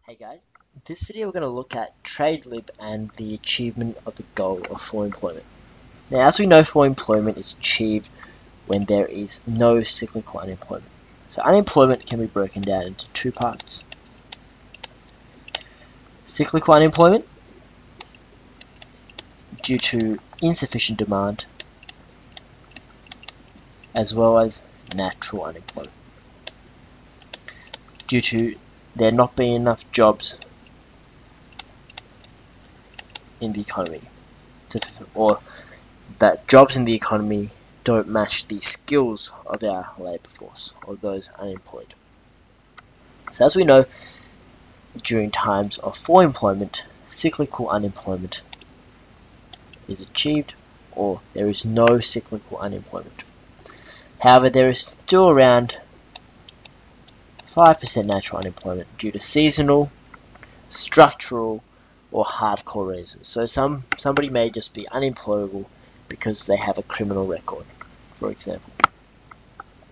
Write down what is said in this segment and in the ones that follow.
Hey guys, in this video we're going to look at TradeLib and the achievement of the goal of full employment. Now, as we know, full employment is achieved when there is no cyclical unemployment. So unemployment can be broken down into two parts. Cyclical unemployment, due to insufficient demand, as well as natural unemployment, due to there not being enough jobs in the economy, or that jobs in the economy don't match the skills of our labour force or those unemployed. So as we know, during times of full employment, cyclical unemployment is achieved, or there is no cyclical unemployment. However, there is still around 5% natural unemployment due to seasonal, structural, or hardcore reasons. So somebody may just be unemployable because they have a criminal record, for example.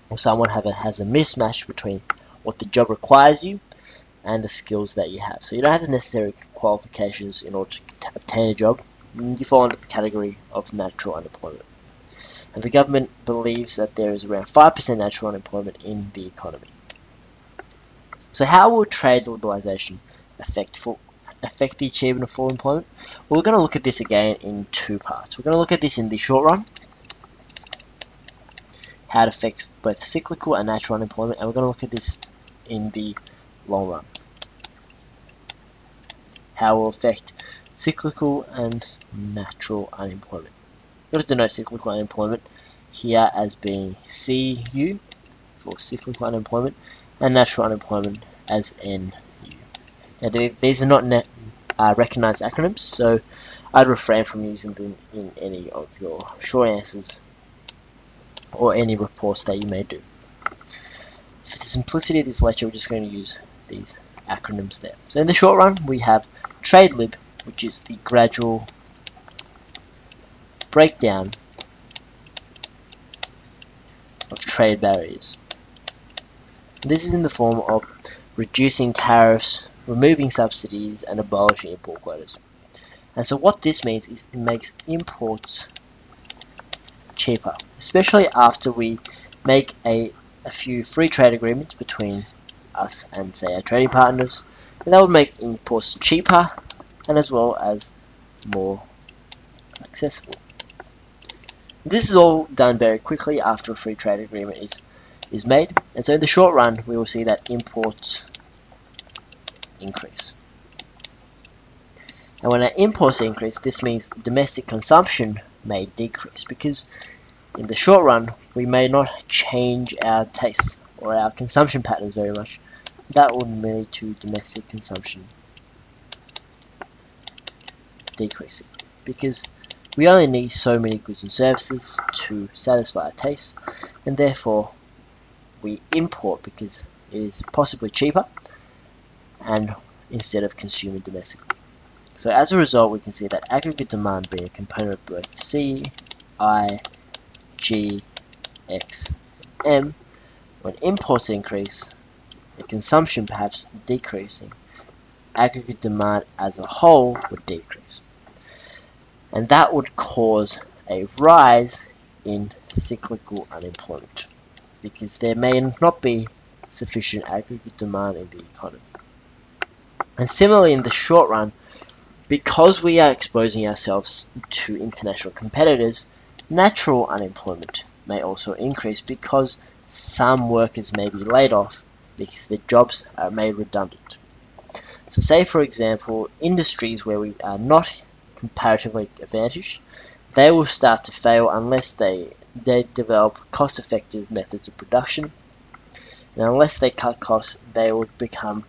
Or someone has a mismatch between what the job requires you and the skills that you have. So you don't have the necessary qualifications in order to obtain a job. You fall under the category of natural unemployment. And the government believes that there is around 5% natural unemployment in the economy. So how will trade liberalisation affect the achievement of full employment? Well, we're going to look at this again in two parts. We're going to look at this in the short run, how it affects both cyclical and natural unemployment, and we're going to look at this in the long run, how it will affect cyclical and natural unemployment. We're going to denote cyclical unemployment here as being CU for cyclical unemployment, and natural unemployment as NU. Now, these are not recognized acronyms, so I'd refrain from using them in any of your short answers or any reports that you may do. For the simplicity of this lecture, we're just going to use these acronyms there. So in the short run, we have TradeLib, which is the gradual breakdown of trade barriers. This is in the form of reducing tariffs, removing subsidies, and abolishing import quotas. And so what this means is it makes imports cheaper, especially after we make a few free trade agreements between us and, say, our trading partners. And that would make imports cheaper and as well as more accessible. This is all done very quickly after a free trade agreement is made, and so in the short run we will see that imports increase. And when our imports increase, this means domestic consumption may decrease, because in the short run we may not change our tastes or our consumption patterns very much. That would lead to domestic consumption decreasing, because we only need so many goods and services to satisfy our tastes, and therefore we import because it is possibly cheaper and instead of consuming domestically. So as a result, we can see that aggregate demand being a component of both C, I, G, X, M. When imports increase, the consumption perhaps decreasing, aggregate demand as a whole would decrease. And that would cause a rise in cyclical unemployment, because there may not be sufficient aggregate demand in the economy. And similarly, in the short run, because we are exposing ourselves to international competitors, natural unemployment may also increase, because some workers may be laid off because their jobs are made redundant. So say, for example, industries where we are not comparatively advantaged, they will start to fail unless they develop cost-effective methods of production, and unless they cut costs, they would become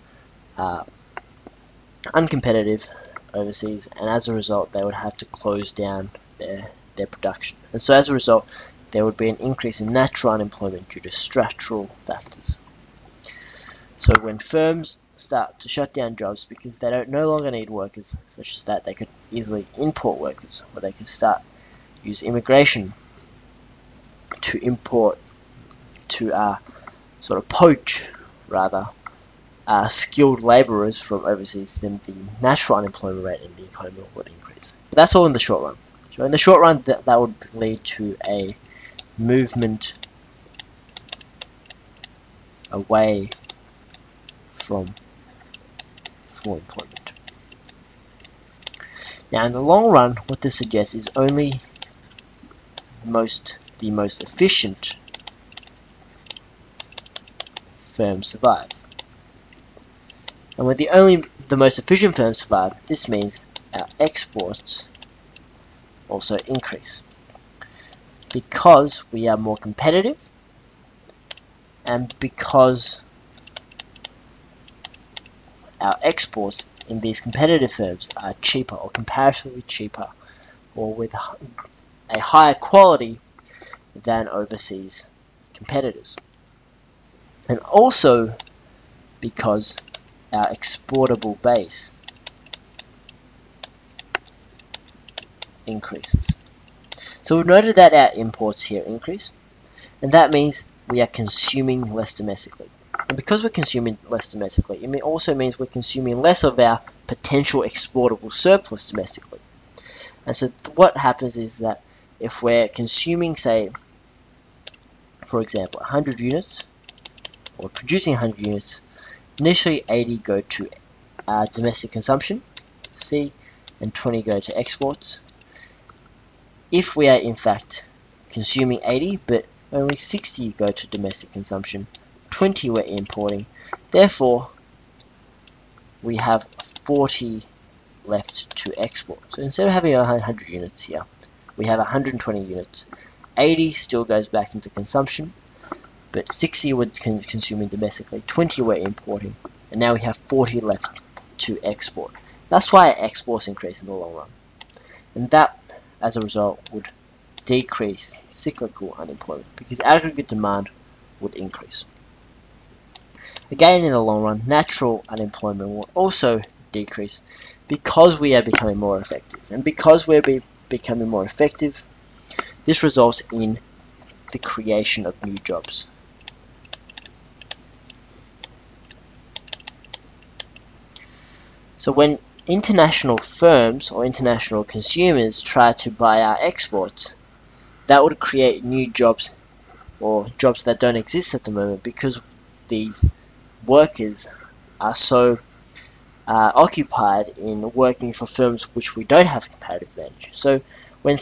uncompetitive overseas, and as a result they would have to close down their production. And so as a result, there would be an increase in natural unemployment due to structural factors. So when firms start to shut down jobs because they no longer need workers, such as that, they could easily import workers, or they could use immigration to import, to sort of poach rather skilled labourers from overseas, then the natural unemployment rate in the economy would increase. But that's all in the short run. So in the short run, that would lead to a movement away from full employment. Now in the long run, what this suggests is only the most efficient firms survive. And when the most efficient firms survive, this means our exports also increase, because we are more competitive and because our exports in these competitive firms are cheaper, or comparatively cheaper, or with a higher quality than overseas competitors. And also because our exportable base increases. So we've noted that our imports here increase, and that means we are consuming less domestically. And because we're consuming less domestically, it also means we're consuming less of our potential exportable surplus domestically. And so what happens is that if we're consuming, say, for example, 100 units, or producing 100 units, initially 80 go to domestic consumption, C, and 20 go to exports. If we are in fact consuming 80, but only 60 go to domestic consumption, 20 we're importing, therefore we have 40 left to export. So instead of having 100 units here, we have 120 units. 80 still goes back into consumption, but 60 we're consuming domestically, 20 we're importing, and now we have 40 left to export. That's why our exports increase in the long run. And that, as a result, would decrease cyclical unemployment, because aggregate demand would increase. Again, in the long run, natural unemployment will also decrease because we are becoming more effective. And because we're becoming more effective, this results in the creation of new jobs. So when international firms or international consumers try to buy our exports, that would create new jobs, or jobs that don't exist at the moment, because these workers are so occupied in working for firms which we don't have comparative advantage. So when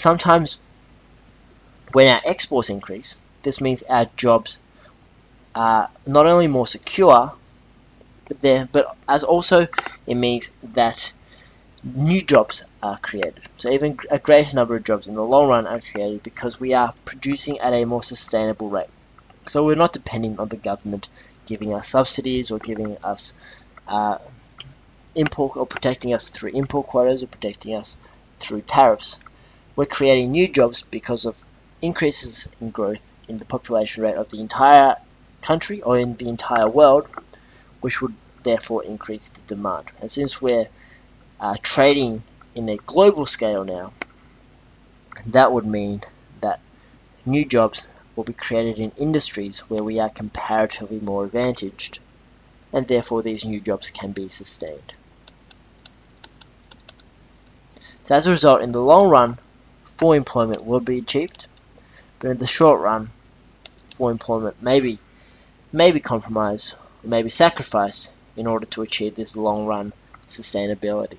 our exports increase, this means our jobs are not only more secure, but as also it means that new jobs are created. So even a greater number of jobs in the long run are created because we are producing at a more sustainable rate. So we're not depending on the government giving us subsidies or giving us import, or protecting us through import quotas, or protecting us through tariffs. We're creating new jobs because of increases in growth in the population rate of the entire country or in the entire world, which would therefore increase the demand. And since we're trading in a global scale now, that would mean that new jobs will be created in industries where we are comparatively more advantaged, and therefore these new jobs can be sustained. So as a result, in the long run, full employment will be achieved, but in the short run, full employment may be compromised, or may be sacrificed in order to achieve this long run sustainability.